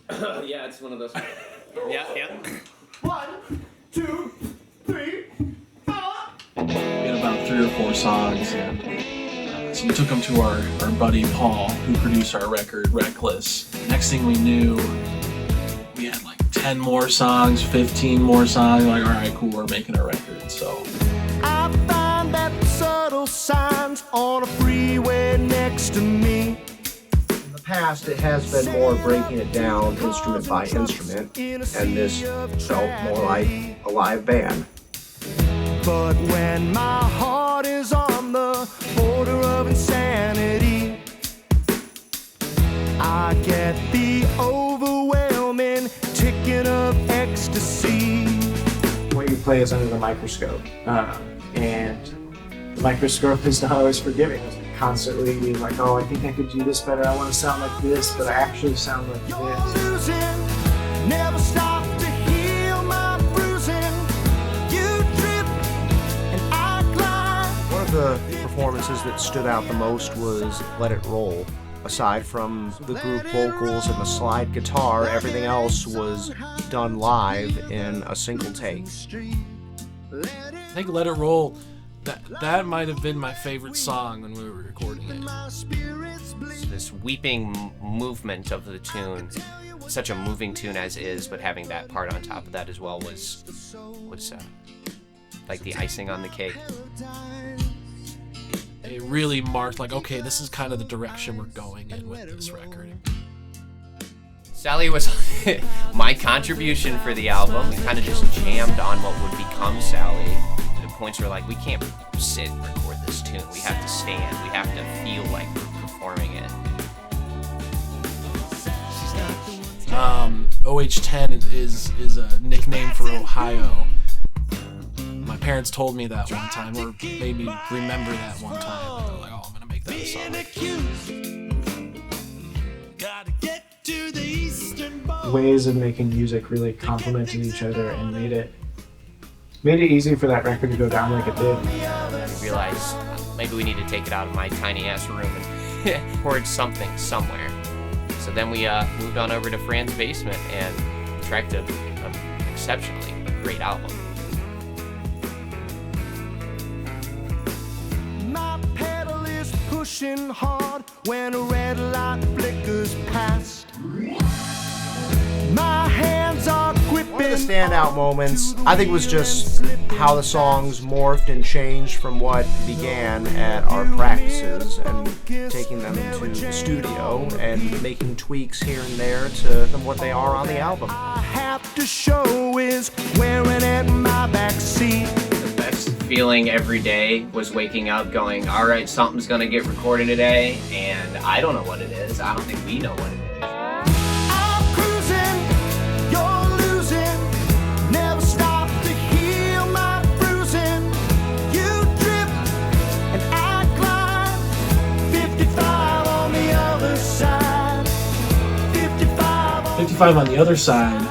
Yeah, it's one of those. Yeah. 1, 2, 3, 4. We had about 3 or 4 songs, and so we took them to our buddy Paul, who produced our record, Reckless. Next thing we knew, we had like 10 more songs, 15 more songs. Like, all right, cool, we're making a record. So I find that subtle signs on a freeway next to me. In the past, it has been more breaking it down instrument by instrument, and this felt more like a live band. But when my heart is on the border of insanity, I get the overwhelming ticking of ecstasy. What you play is under the microscope, and the microscope is not always forgiving. It's constantly being like, oh, I think I could do this better, I want to sound like this, but I actually sound like this. Losing, never stop to heal my bruising. You drip and I glide. One of the performances that stood out the most was Let It Roll. Aside from the group vocals and the slide guitar, everything else was done live in a single take. I think Let It Roll, that might have been my favorite song when we were recording it. This weeping movement of the tune, such a moving tune as is, but having that part on top of that as well was like the icing on the cake. It really marked like, okay, this is kind of the direction we're going in with this record. Sally was my contribution for the album. We kind of just jammed on what would become Sally. The points were like, we can't sit and record this tune. We have to stand. We have to feel like we're performing it. OH10 is a nickname for Ohio. My parents told me that one time, or made me remember that one time. They were like, oh, I'm gonna make that a song. Ways of making music really complemented each other and made it easy for that record to go down like it did. We realized maybe we need to take it out of my tiny ass room and record something somewhere. So then we moved on over to Fran's basement and tracked an exceptionally great album. My pedal is pushing hard when a red light flickers past. My hands are gripping. One of the standout moments, I think, was just how the songs morphed and changed from what began at our practices and taking them to the studio and making tweaks here and there to what they are on the album. I have to show is wearing at my back seat. The best feeling every day was waking up going, all right, something's gonna get recorded today, and I don't know what it is. I don't think we know what it is. Bruising, you drip and I glide. 55 on the other side. 55 on the other side,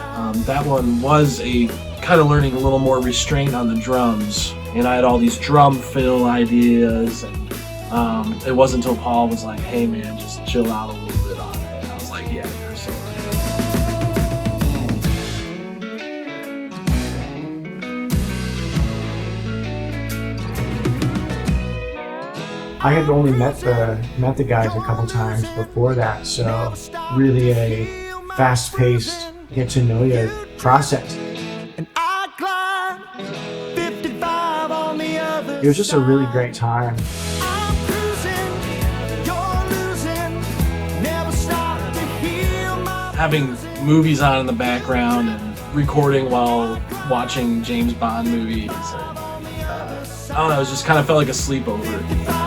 that one was a kind of learning a little more restraint on the drums. And I had all these drum fill ideas, and it wasn't until Paul was like, hey man, just chill out a little bit on it. And I was like, yeah, you're so right. I had only met the guys a couple times before that, so really a fast-paced, get-to-know-you process. And I glide 55 on the other. It was just a really great time. I'm cruising, you're losing. Never stop to heal my Having movies on in the background and recording while watching James Bond movies. And, I don't know, it just kind of felt like a sleepover.